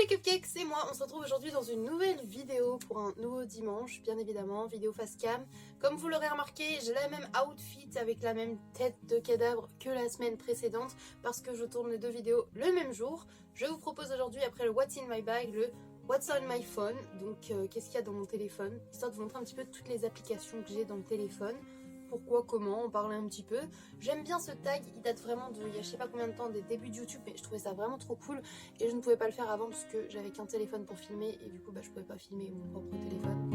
Cupcakes, c'est moi, on se retrouve aujourd'hui dans une nouvelle vidéo pour un nouveau dimanche, bien évidemment, vidéo face cam. Comme vous l'aurez remarqué, j'ai la même outfit avec la même tête de cadavre que la semaine précédente parce que je tourne les deux vidéos le même jour. Je vous propose aujourd'hui, après le What's in my bag, le What's on my phone, donc qu'est-ce qu'il y a dans mon téléphone, histoire de vous montrer un petit peu toutes les applications que j'ai dans le téléphone. Pourquoi, comment, on parlait un petit peu. J'aime bien ce tag, il date vraiment de il y a je sais pas combien de temps, des débuts de YouTube, mais je trouvais ça vraiment trop cool et je ne pouvais pas le faire avant parce que j'avais qu'un téléphone pour filmer et du coup je pouvais pas filmer mon propre téléphone.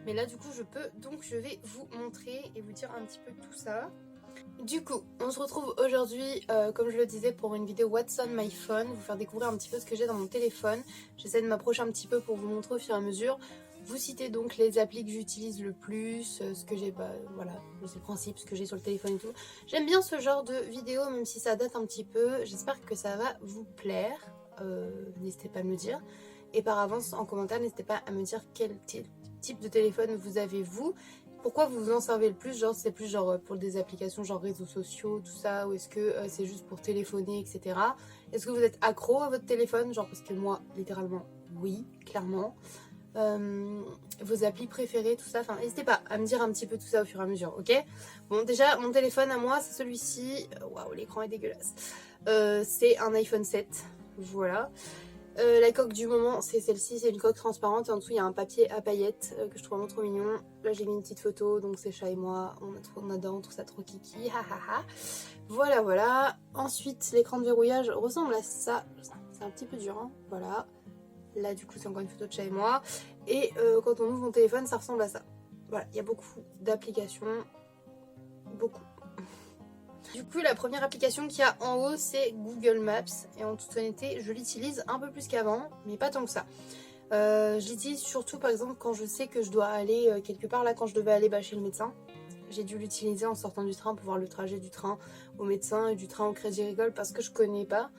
Mais là du coup je peux, donc je vais vous montrer et vous dire un petit peu tout ça. Du coup, on se retrouve aujourd'hui, comme je le disais, pour une vidéo What's on my phone, vous faire découvrir un petit peu ce que j'ai dans mon téléphone. J'essaie de m'approcher un petit peu pour vous montrer au fur et à mesure. Vous citez donc les applis que j'utilise le plus, ce que j'ai, voilà, c'est le principe, ce que j'ai sur le téléphone et tout. J'aime bien ce genre de vidéo, même si ça date un petit peu. J'espère que ça va vous plaire. N'hésitez pas à me le dire. Et par avance, en commentaire, n'hésitez pas à me dire quel type de téléphone vous avez vous. Pourquoi vous en servez le plus? Genre c'est plus genre pour des applications genre réseaux sociaux, tout ça, ou est-ce que c'est juste pour téléphoner, etc. Est-ce que vous êtes accro à votre téléphone? Genre parce que moi, littéralement, oui, clairement. Vos applis préférées, tout ça, enfin n'hésitez pas à me dire un petit peu tout ça au fur et à mesure, ok? Bon, déjà mon téléphone à moi c'est celui-ci. Waouh, l'écran est dégueulasse. C'est un iPhone 7, voilà. La coque du moment c'est celle-ci, c'est une coque transparente et en dessous il y a un papier à paillettes que je trouve vraiment trop mignon. Là j'ai mis une petite photo, donc c'est chat et moi, on adore, on trouve ça trop kiki, hahaha. Voilà, voilà. Ensuite l'écran de verrouillage ressemble à ça, c'est un petit peu dur, hein, voilà. Là du coup c'est encore une photo de chat et moi. Et quand on ouvre mon téléphone ça ressemble à ça. Voilà, il y a beaucoup d'applications, beaucoup. Du coup la première application qu'il y a en haut c'est Google Maps. Et en toute honnêteté je l'utilise un peu plus qu'avant, mais pas tant que ça. Je l'utilise surtout par exemple quand je sais que je dois aller quelque part. Là quand je devais aller chez le médecin, j'ai dû l'utiliser en sortant du train pour voir le trajet du train au médecin et du train au Crédit Agricole parce que je connais pas.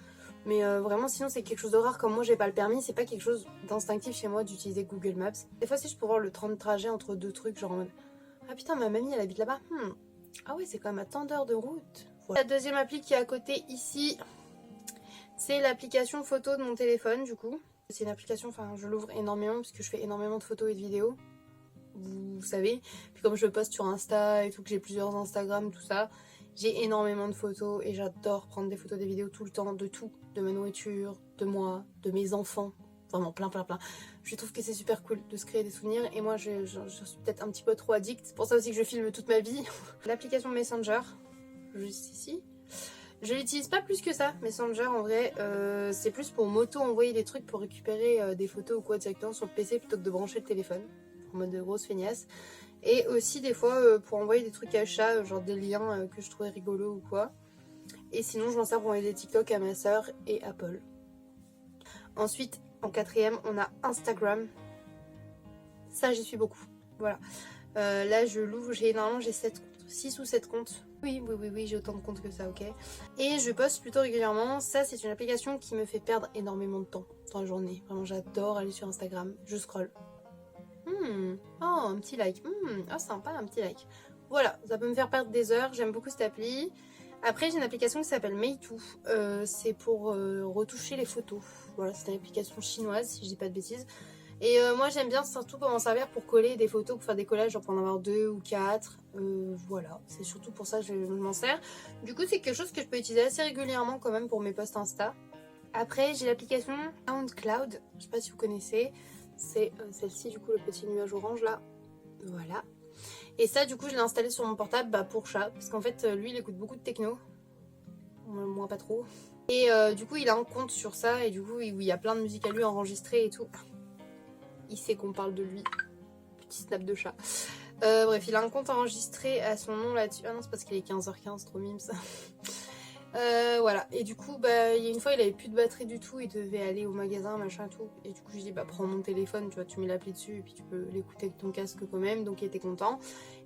Mais vraiment sinon c'est quelque chose de rare, comme moi j'ai pas le permis, c'est pas quelque chose d'instinctif chez moi d'utiliser Google Maps. Des fois si je peux voir le temps de trajet entre deux trucs, genre en mode ah putain ma mamie elle habite là-bas, ah ouais c'est quand même à tant d'heures de route. Voilà. La deuxième appli qui est à côté ici, c'est l'application photo de mon téléphone du coup. C'est une application, enfin je l'ouvre énormément parce que je fais énormément de photos et de vidéos, vous savez. Puis comme je poste sur Insta et tout, que j'ai plusieurs Instagram, tout ça, j'ai énormément de photos et j'adore prendre des photos, des vidéos tout le temps, de tout, de ma nourriture, de moi, de mes enfants, vraiment plein. Je trouve que c'est super cool de se créer des souvenirs et moi je suis peut-être un petit peu trop addict, c'est pour ça aussi que je filme toute ma vie. L'application Messenger, juste ici. Je l'utilise pas plus que ça, Messenger en vrai, c'est plus pour m'auto-envoyer des trucs pour récupérer des photos ou quoi directement sur le PC plutôt que de brancher le téléphone, en mode de grosse feignasse. Et aussi des fois pour envoyer des trucs à chat, genre des liens que je trouvais rigolos ou quoi. Et sinon je m'en sers pour envoyer des TikTok à ma soeur et à Paul. Ensuite en quatrième on a Instagram. Ça j'y suis beaucoup, voilà. Là je l'ouvre, normalement j'ai 6 ou 7 comptes. Oui, j'ai autant de comptes que ça, ok. Et je poste plutôt régulièrement. Ça c'est une application qui me fait perdre énormément de temps dans la journée. Vraiment j'adore aller sur Instagram, je scrolle. Oh, un petit like. Oh, sympa, un petit like. Voilà, ça peut me faire perdre des heures. J'aime beaucoup cette appli. Après, j'ai une application qui s'appelle Meitu. C'est pour retoucher les photos. Voilà, c'est une application chinoise, si je dis pas de bêtises. Et moi, j'aime bien surtout pour m'en servir pour coller des photos, pour faire des collages, genre pour en avoir 2 ou 4. Voilà, c'est surtout pour ça que je m'en sers. Du coup, c'est quelque chose que je peux utiliser assez régulièrement quand même pour mes posts Insta. Après, j'ai l'application SoundCloud. Je sais pas si vous connaissez. C'est celle-ci du coup, le petit nuage orange là, voilà. Et ça du coup je l'ai installé sur mon portable pour chat, parce qu'en fait lui il écoute beaucoup de techno, moi pas trop. Et du coup il a un compte sur ça et du coup il y a plein de musique à lui enregistrée et tout. Il sait qu'on parle de lui, petit snap de chat. Bref, il a un compte enregistré à son nom là-dessus. Ah non c'est parce qu'il est 15h15, trop mime ça. Voilà, et du coup il y a une fois il avait plus de batterie du tout, il devait aller au magasin machin tout, et du coup je dis prends mon téléphone, tu vois, tu mets l'appli dessus et puis tu peux l'écouter avec ton casque quand même, donc il était content.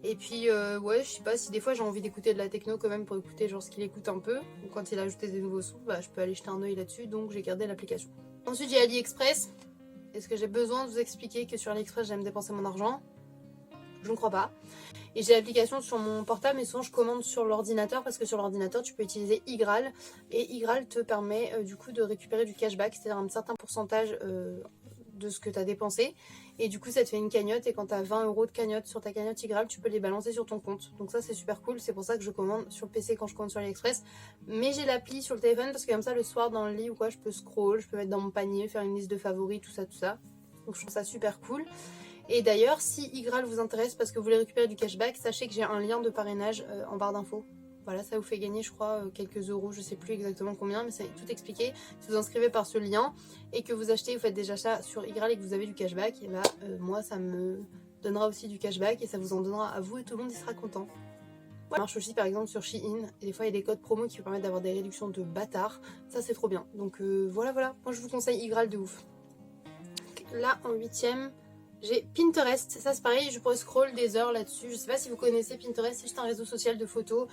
Et puis ouais, je sais pas si des fois j'ai envie d'écouter de la techno quand même pour écouter genre ce qu'il écoute un peu, ou quand il a ajouté des nouveaux sons, je peux aller jeter un oeil là-dessus, donc j'ai gardé l'application. Ensuite j'ai AliExpress. Est-ce que j'ai besoin de vous expliquer que sur AliExpress j'aime dépenser mon argent? Je ne crois pas. Et j'ai l'application sur mon portable, mais souvent je commande sur l'ordinateur parce que sur l'ordinateur tu peux utiliser iGraal. Et iGraal te permet du coup de récupérer du cashback, c'est-à-dire un certain pourcentage de ce que tu as dépensé. Et du coup ça te fait une cagnotte, et quand tu as 20 € de cagnotte sur ta cagnotte iGraal, tu peux les balancer sur ton compte. Donc ça c'est super cool, c'est pour ça que je commande sur le PC quand je commande sur AliExpress. Mais j'ai l'appli sur le téléphone parce que comme ça le soir dans le lit ou quoi, je peux scroll, je peux mettre dans mon panier, faire une liste de favoris, tout ça, tout ça. Donc je trouve ça super cool. Et d'ailleurs, si iGraal vous intéresse parce que vous voulez récupérer du cashback, sachez que j'ai un lien de parrainage en barre d'infos. Voilà, ça vous fait gagner, je crois, quelques euros, je sais plus exactement combien, mais c'est tout expliqué. Si vous inscrivez par ce lien et que vous achetez, vous faites des achats sur iGraal et que vous avez du cashback, et bah moi ça me donnera aussi du cashback et ça vous en donnera à vous et tout le monde y sera content. Ça marche aussi par exemple sur Shein, et des fois il y a des codes promo qui vous permettent d'avoir des réductions de bâtard, ça c'est trop bien. Donc voilà, moi je vous conseille iGraal de ouf. Là en 8ème, j'ai Pinterest, ça c'est pareil, je pourrais scroll des heures là-dessus. Je sais pas si vous connaissez Pinterest, c'est juste un réseau social de photos.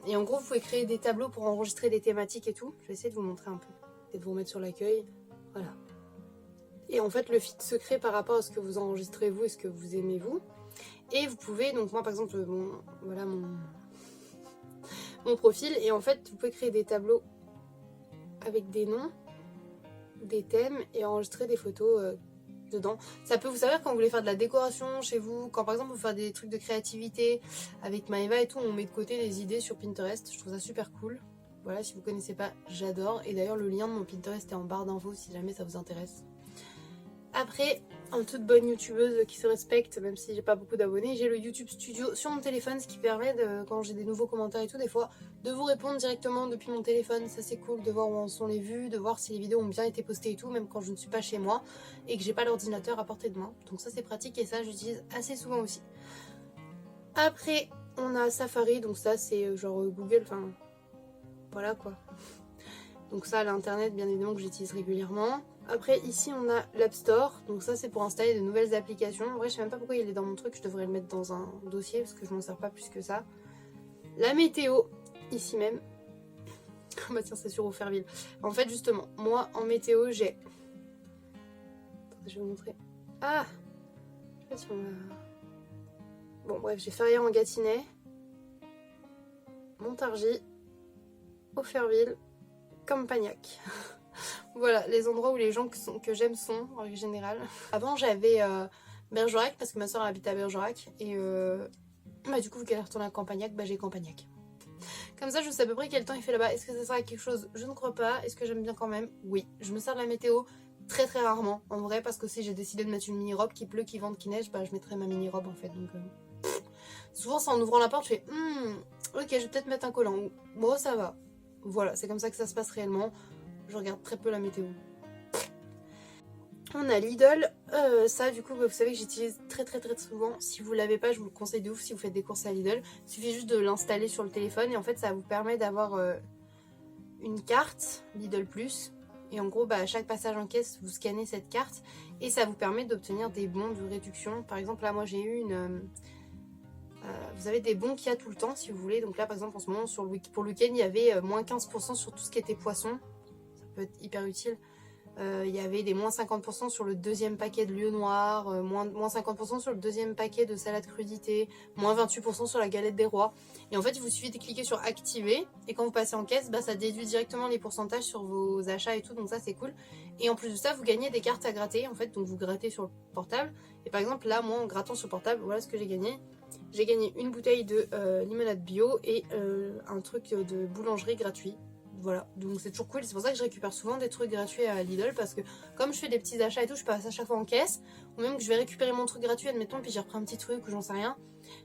Et en gros, vous pouvez créer des tableaux pour enregistrer des thématiques et tout. Je vais essayer de vous montrer un peu et de vous remettre sur l'accueil. Voilà. Et en fait, le feed se crée par rapport à ce que vous enregistrez vous et ce que vous aimez vous. Et vous pouvez, donc moi par exemple, voilà mon profil. Et en fait, vous pouvez créer des tableaux avec des noms, des thèmes et enregistrer des photos dedans. Ça peut vous servir quand vous voulez faire de la décoration chez vous, quand par exemple vous faites des trucs de créativité avec Maeva et tout, on met de côté les idées sur Pinterest, je trouve ça super cool. Voilà, si vous connaissez pas, j'adore. Et d'ailleurs le lien de mon Pinterest est en barre d'infos si jamais ça vous intéresse. Après, en toute bonne youtubeuse qui se respecte, même si j'ai pas beaucoup d'abonnés, j'ai le YouTube Studio sur mon téléphone, ce qui permet, quand j'ai des nouveaux commentaires et tout, des fois, de vous répondre directement depuis mon téléphone. Ça c'est cool de voir où en sont les vues, de voir si les vidéos ont bien été postées et tout, même quand je ne suis pas chez moi et que j'ai pas l'ordinateur à portée de main. Donc ça c'est pratique et ça j'utilise assez souvent aussi. Après, on a Safari, donc ça c'est genre Google, enfin voilà quoi. Donc ça, l'internet bien évidemment que j'utilise régulièrement. Après ici on a l'App Store, donc ça c'est pour installer de nouvelles applications. En vrai je sais même pas pourquoi il est dans mon truc, je devrais le mettre dans un dossier parce que je m'en sers pas plus que ça. La météo, ici même. Bah tiens c'est sur Auferville. En fait justement, moi en météo j'ai... Attendez, je vais vous montrer. Ah, je sais pas si on a... Bon bref, j'ai Ferrières en Gâtinais, Montargis, Auferville, Campagnac. Voilà, les endroits où les gens que j'aime sont, en règle générale. Avant, j'avais Bergerac, parce que ma soeur habite à Bergerac. Et bah, du coup, vu qu'elle est retournée à Campagnac, bah, j'ai Campagnac. Comme ça, je sais à peu près quel temps il fait là-bas. Est-ce que ça sert à quelque chose? Je ne crois pas. Est-ce que j'aime bien quand même? Oui. Je me sers de la météo très très rarement, en vrai, parce que si j'ai décidé de mettre une mini-robe, qu'il pleut, qu'il vente, qu'il neige, bah, je mettrai ma mini-robe en fait. Donc, souvent, c'est en ouvrant la porte, je fais ok, je vais peut-être mettre un collant. Ou bon, ça va. Voilà, c'est comme ça que ça se passe réellement. Je regarde très peu la météo. On a Lidl, ça du coup vous savez que j'utilise très souvent. Si vous l'avez pas, je vous le conseille de ouf si vous faites des courses à Lidl. Il suffit juste de l'installer sur le téléphone et en fait ça vous permet d'avoir une carte Lidl Plus. Et en gros à chaque passage en caisse vous scannez cette carte et ça vous permet d'obtenir des bons de réduction. Par exemple là moi j'ai eu une... vous avez des bons qu'il y a tout le temps si vous voulez. Donc là par exemple en ce moment pour le week-end il y avait moins 15% sur tout ce qui était poisson. Ça peut être hyper utile. Il y avait des moins 50% sur le deuxième paquet de lieu noir, moins 50% sur le deuxième paquet de salade crudité, moins 28% sur la galette des rois. Et en fait, il vous suffit de cliquer sur activer et quand vous passez en caisse, bah, ça déduit directement les pourcentages sur vos achats et tout, donc ça c'est cool. Et en plus de ça, vous gagnez des cartes à gratter en fait, donc vous grattez sur le portable. Et par exemple, là, moi en grattant sur le portable, voilà ce que j'ai gagné. J'ai gagné une bouteille de limonade bio et un truc de boulangerie gratuit. Voilà, donc c'est toujours cool, c'est pour ça que je récupère souvent des trucs gratuits à Lidl parce que comme je fais des petits achats et tout, je passe à chaque fois en caisse ou même que je vais récupérer mon truc gratuit, admettons, puis j'ai repris un petit truc ou j'en sais rien,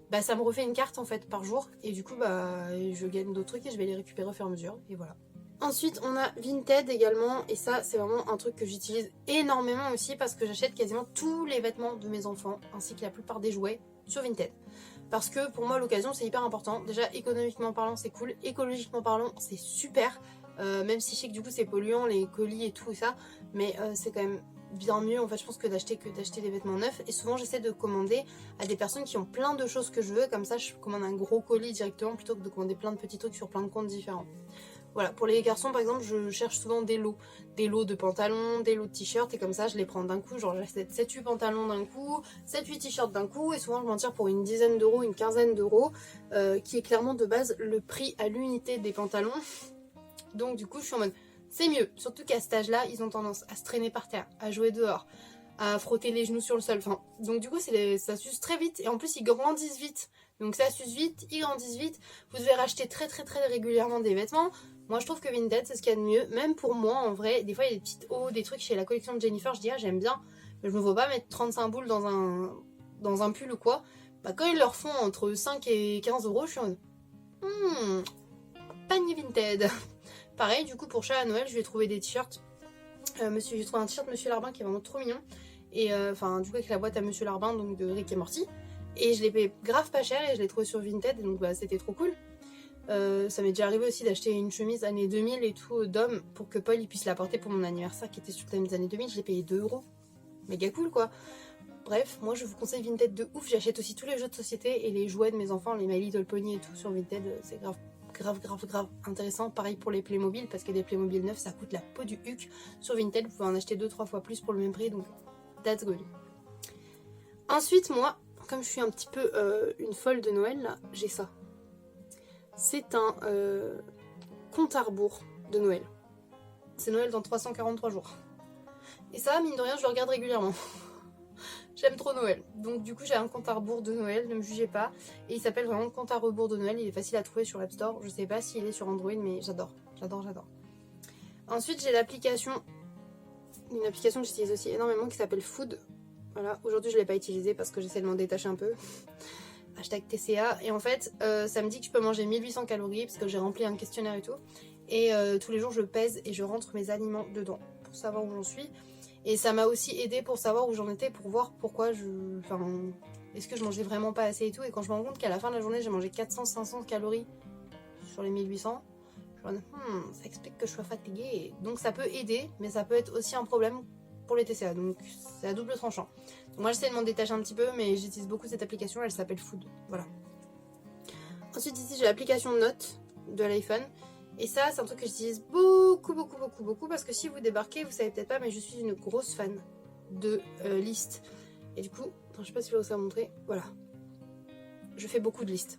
bah ça me refait une carte en fait par jour et du coup bah je gagne d'autres trucs et je vais les récupérer au fur et à mesure et voilà. Ensuite on a Vinted également et ça c'est vraiment un truc que j'utilise énormément aussi parce que j'achète quasiment tous les vêtements de mes enfants ainsi que la plupart des jouets sur Vinted. Parce que pour moi l'occasion c'est hyper important. Déjà économiquement parlant c'est cool, écologiquement parlant c'est super. Même si je sais que du coup c'est polluant les colis et tout et ça. Mais c'est quand même bien mieux en fait je pense que d'acheter des vêtements neufs. Et souvent j'essaie de commander à des personnes qui ont plein de choses que je veux. Comme ça je commande un gros colis directement plutôt que de commander plein de petits trucs sur plein de comptes différents. Voilà, pour les garçons par exemple, je cherche souvent des lots. Des lots de pantalons, des lots de t-shirts, et comme ça je les prends d'un coup. Genre j'achète 7-8 pantalons d'un coup, 7-8 t-shirts d'un coup, et souvent je m'en tire pour une dizaine d'euros, une quinzaine d'euros, qui est clairement de base le prix à l'unité des pantalons. Donc du coup je suis en mode, c'est mieux. Surtout qu'à cet âge-là, ils ont tendance à se traîner par terre, à jouer dehors, à frotter les genoux sur le sol. Enfin, donc du coup ça s'use très vite, et en plus ils grandissent vite. Donc ça s'use vite, ils grandissent vite. Vous devez racheter très régulièrement des vêtements. Moi je trouve que Vinted c'est ce qu'il y a de mieux. Même pour moi en vrai, des fois il y a des petites hauts, des trucs chez la collection de Jennifer, je dis ah j'aime bien, mais je me vois pas mettre 35 boules dans un pull ou quoi. Bah quand ils leur font entre 5 et 15 euros, je suis en panier Vinted. Pareil du coup pour chat à Noël, je vais trouver des t-shirts. J'ai trouvé un t-shirt Monsieur Larbin qui est vraiment trop mignon. Et enfin du coup avec la boîte à Monsieur Larbin, donc de Rick et Morty. Et je l'ai payé grave pas cher et je l'ai trouvé sur Vinted, et donc bah, c'était trop cool. Ça m'est déjà arrivé aussi d'acheter une chemise années 2000 et tout d'homme pour que Paul il puisse la porter pour mon anniversaire qui était sur le thème des années 2000. Je l'ai payé 2 euros. Méga cool quoi. Bref, moi je vous conseille Vinted de ouf. J'achète aussi tous les jeux de société et les jouets de mes enfants, les My Little Pony et tout sur Vinted. C'est grave intéressant. Pareil pour les Playmobil, parce que des Playmobil neufs ça coûte la peau du huc. Sur Vinted vous pouvez en acheter 2-3 fois plus pour le même prix, donc that's good. Ensuite moi, comme je suis un petit peu une folle de Noël là, j'ai ça. C'est un compte à rebours de Noël. C'est Noël dans 343 jours. Et ça, mine de rien, je le regarde régulièrement. J'aime trop Noël. Donc du coup, j'ai un compte à rebours de Noël, ne me jugez pas. Et il s'appelle vraiment compte à rebours de Noël. Il est facile à trouver sur l'App Store. Je sais pas s'il est sur Android, mais j'adore. Ensuite, j'ai l'application. Une application que j'utilise aussi énormément qui s'appelle Food. Voilà, aujourd'hui je ne l'ai pas utilisée parce que j'essaie de m'en détacher un peu. Hashtag TCA. Et en fait, ça me dit que je peux manger 1800 calories parce que j'ai rempli un questionnaire et tout. Et tous les jours, je pèse et je rentre mes aliments dedans pour savoir où j'en suis. Et ça m'a aussi aidé pour savoir où j'en étais, pour voir pourquoi est-ce que je mangeais vraiment pas assez et tout. Et quand je me rends compte qu'à la fin de la journée, j'ai mangé 400-500 calories sur les 1800, je me dis, ça explique que je sois fatiguée. Donc ça peut aider, mais ça peut être aussi un problème pour les TCA. Donc c'est à double tranchant. Donc moi j'essaie de m'en détacher un petit peu, mais j'utilise beaucoup cette application, elle s'appelle Food. Voilà. Ensuite ici j'ai l'application Notes de l'iPhone. Et ça c'est un truc que j'utilise beaucoup parce que si vous débarquez, vous savez peut-être pas, mais je suis une grosse fan de listes. Et du coup, je sais pas si je vais vous montrer, voilà. Je fais beaucoup de listes.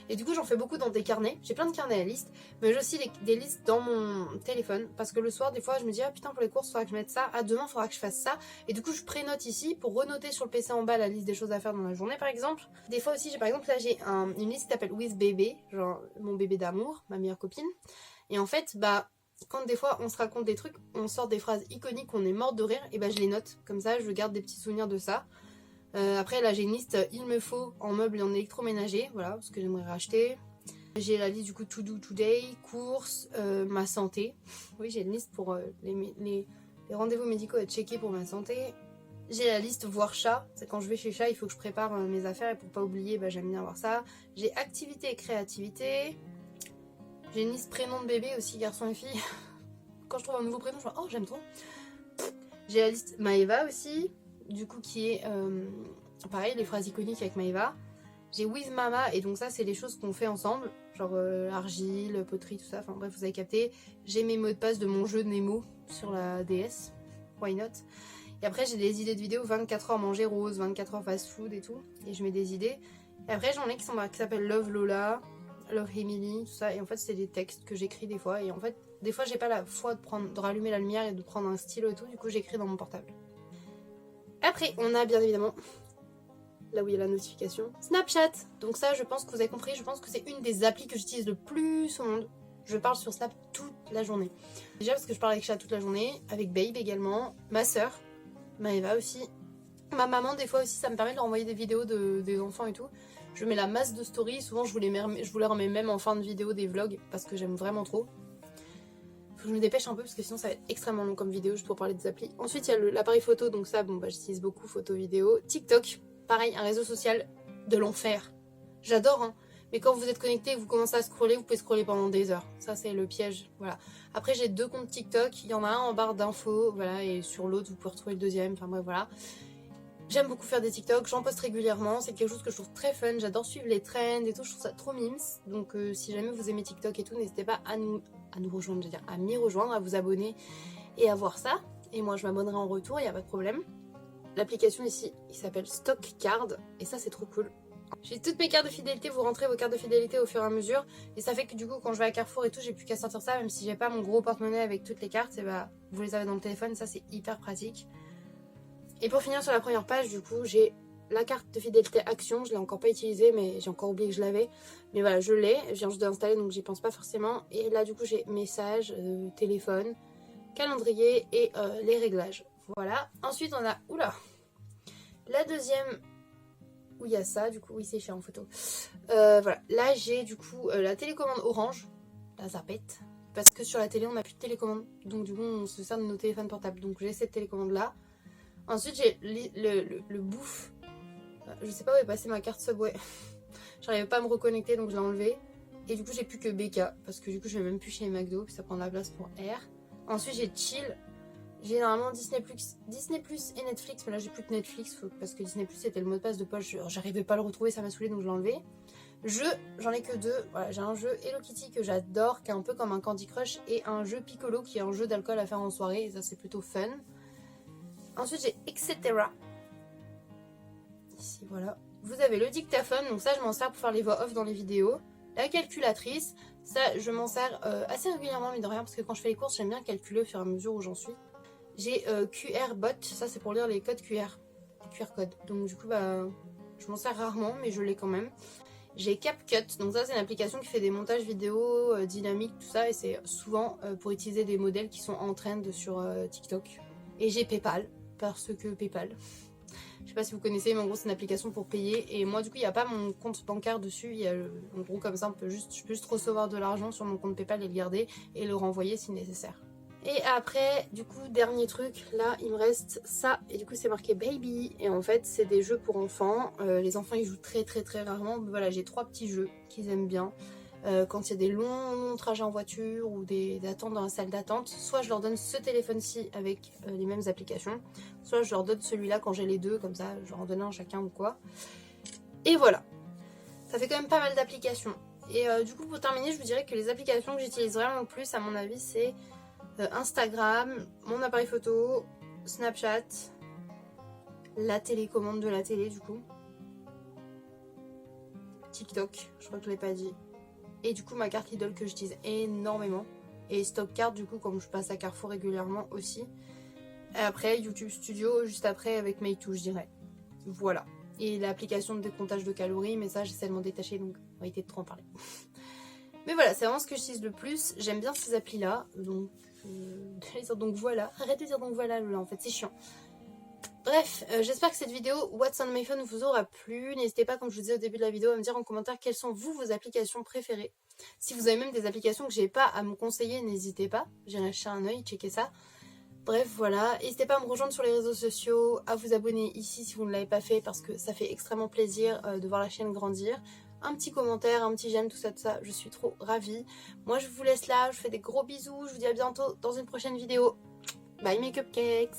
Et du coup j'en fais beaucoup dans des carnets. J'ai plein de carnets à listes, mais j'ai aussi des listes dans mon téléphone. Parce que le soir des fois je me dis ah putain pour les courses il faudra que je mette ça. Ah demain il faudra que je fasse ça. Et du coup je prénote ici pour renoter sur le PC en bas la liste des choses à faire dans la journée par exemple. Des fois aussi j'ai par exemple là j'ai une liste qui s'appelle With Baby. Genre mon bébé d'amour, ma meilleure copine. Et en fait bah quand des fois on se raconte des trucs, on sort des phrases iconiques, on est morte de rire. Et bah je les note. Comme ça je garde des petits souvenirs de ça. Après là j'ai une liste il me faut en meubles et en électroménager, voilà ce que j'aimerais racheter. J'ai la liste du coup to do today, courses, ma santé. Oui j'ai une liste pour les rendez-vous médicaux à checker pour ma santé. J'ai la liste voir chat, c'est quand je vais chez chat il faut que je prépare mes affaires et pour pas oublier bah, j'aime bien voir ça. J'ai activité et créativité. J'ai une liste prénom de bébé aussi, garçon et fille. Quand je trouve un nouveau prénom je me dis oh j'aime trop. J'ai la liste Maëva aussi, du coup qui est pareil les phrases iconiques avec Maëva. J'ai With Mama et donc ça c'est les choses qu'on fait ensemble, genre argile, poterie, tout ça, enfin bref vous avez capté. J'ai mes mots de passe de mon jeu Nemo sur la DS, why not. Et après j'ai des idées de vidéos 24 heures manger rose, 24 heures fast food et tout, et je mets des idées. Et après j'en ai qui s'appellent Love Lola, Love Emily, tout ça, et en fait c'est des textes que j'écris des fois, et en fait des fois j'ai pas la foi de rallumer la lumière et de prendre un stylo et tout, du coup j'écris dans mon portable. Après on a bien évidemment là où il y a la notification, Snapchat. Donc ça je pense que vous avez compris, je pense que c'est une des applis que j'utilise le plus au monde. Je parle sur Snap toute la journée. Déjà parce que je parle avec chat toute la journée, avec Babe également, ma soeur, Maëva aussi, ma maman des fois aussi, ça me permet de leur envoyer des vidéos des enfants et tout. Je mets la masse de stories, souvent je vous les remets même en fin de vidéo des vlogs parce que j'aime vraiment trop. Faut que je me dépêche un peu parce que sinon ça va être extrêmement long comme vidéo juste pour parler des applis. Ensuite il y a l'appareil photo, donc ça bon bah j'utilise beaucoup photo vidéo. TikTok, pareil un réseau social de l'enfer. J'adore hein, mais quand vous êtes connecté et que vous commencez à scroller, vous pouvez scroller pendant des heures. Ça c'est le piège, voilà. Après j'ai 2 comptes TikTok, il y en a un en barre d'infos, voilà, et sur l'autre vous pouvez retrouver le deuxième, enfin bref voilà. J'aime beaucoup faire des TikTok, j'en poste régulièrement, c'est quelque chose que je trouve très fun, j'adore suivre les trends et tout, je trouve ça trop mimes. Donc si jamais vous aimez TikTok et tout, n'hésitez pas à nous rejoindre, j'allais dire à m'y rejoindre, à vous abonner et à voir ça. Et moi je m'abonnerai en retour, il n'y a pas de problème. L'application ici, il s'appelle Stock Card et ça c'est trop cool. J'ai toutes mes cartes de fidélité, vous rentrez vos cartes de fidélité au fur et à mesure. Et ça fait que du coup quand je vais à Carrefour et tout, j'ai plus qu'à sortir ça, même si j'ai pas mon gros porte-monnaie avec toutes les cartes, et bah vous les avez dans le téléphone, ça c'est hyper pratique. Et pour finir sur la première page, du coup, j'ai la carte de fidélité Action. Je l'ai encore pas utilisée, mais j'ai encore oublié que je l'avais. Mais voilà, je l'ai. Je viens juste d'installer, donc j'y pense pas forcément. Et là, du coup, j'ai messages, téléphone, calendrier et les réglages. Voilà. Ensuite, on a... Oula, la deuxième... Où il y a ça, du coup, oui, c'est fait en photo. Voilà. Là, j'ai du coup la télécommande Orange. La zapette. Parce que sur la télé, on n'a plus de télécommande. Donc, du coup, on se sert de nos téléphones portables. Donc, j'ai cette télécommande-là. Ensuite j'ai le bouffe. Je sais pas où est passée ma carte Subway. J'arrivais pas à me reconnecter donc je l'ai enlevé. Et du coup j'ai plus que BK parce que du coup je vais même plus chez McDo puis ça prend de la place pour R. Ensuite j'ai Chill. J'ai normalement Disney Plus et Netflix, mais là j'ai plus que Netflix parce que Disney Plus c'était le mot de passe de poche. J'arrivais pas à le retrouver, ça m'a saoulé donc je l'ai enlevé. Jeux, j'en ai que deux. Voilà, j'ai un jeu Hello Kitty que j'adore qui est un peu comme un Candy Crush et un jeu Piccolo qui est un jeu d'alcool à faire en soirée et ça c'est plutôt fun. Ensuite j'ai Etc. Ici voilà. Vous avez le dictaphone, donc ça je m'en sers pour faire les voix off dans les vidéos. La calculatrice, ça je m'en sers assez régulièrement mais de rien parce que quand je fais les courses j'aime bien calculer au fur et à mesure où j'en suis. J'ai QR Bot, ça c'est pour lire les codes QR, les QR codes. Donc du coup bah je m'en sers rarement mais je l'ai quand même. J'ai CapCut, donc ça c'est une application qui fait des montages vidéo dynamiques tout ça et c'est souvent pour utiliser des modèles qui sont en trend sur TikTok. Et j'ai PayPal. Parce que PayPal, je sais pas si vous connaissez, mais en gros c'est une application pour payer et moi du coup il n'y a pas mon compte bancaire dessus, il y a en gros comme ça je peux juste recevoir de l'argent sur mon compte PayPal et le garder et le renvoyer si nécessaire. Et après du coup dernier truc, là il me reste ça et du coup c'est marqué Baby et en fait c'est des jeux pour enfants, les enfants ils jouent très rarement, mais voilà j'ai 3 petits jeux qu'ils aiment bien. Quand il y a des longs trajets en voiture ou des attentes dans la salle d'attente, soit je leur donne ce téléphone-ci avec les mêmes applications, soit je leur donne celui-là quand j'ai les deux, comme ça je leur en donne un chacun ou quoi. Et voilà, ça fait quand même pas mal d'applications. Et du coup pour terminer, je vous dirais que les applications que j'utilise vraiment le plus à mon avis c'est Instagram, mon appareil photo, Snapchat, la télécommande de la télé du coup, TikTok, je crois que je l'ai pas dit. Et du coup ma carte Lidl que j'utilise énormément. Et Stock Card du coup comme je passe à Carrefour régulièrement aussi. Et après YouTube Studio juste après avec Meitu je dirais. Voilà. Et l'application de décomptage de calories, mais ça j'essaie de m'en détacher donc on va éviter de trop en parler. Mais voilà, c'est vraiment ce que j'utilise le plus. J'aime bien ces applis là. Donc voilà. Arrête de dire donc voilà Lola, en fait c'est chiant. Bref, j'espère que cette vidéo What's on my phone vous aura plu. N'hésitez pas, comme je vous disais au début de la vidéo, à me dire en commentaire quelles sont vos applications préférées. Si vous avez même des applications que j'ai pas à me conseiller, n'hésitez pas. J'irai jeter un œil, checker ça. Bref, voilà. N'hésitez pas à me rejoindre sur les réseaux sociaux, à vous abonner ici si vous ne l'avez pas fait parce que ça fait extrêmement plaisir de voir la chaîne grandir. Un petit commentaire, un petit j'aime, tout ça, je suis trop ravie. Moi, je vous laisse là, je vous fais des gros bisous. Je vous dis à bientôt dans une prochaine vidéo. Bye mes cupcakes!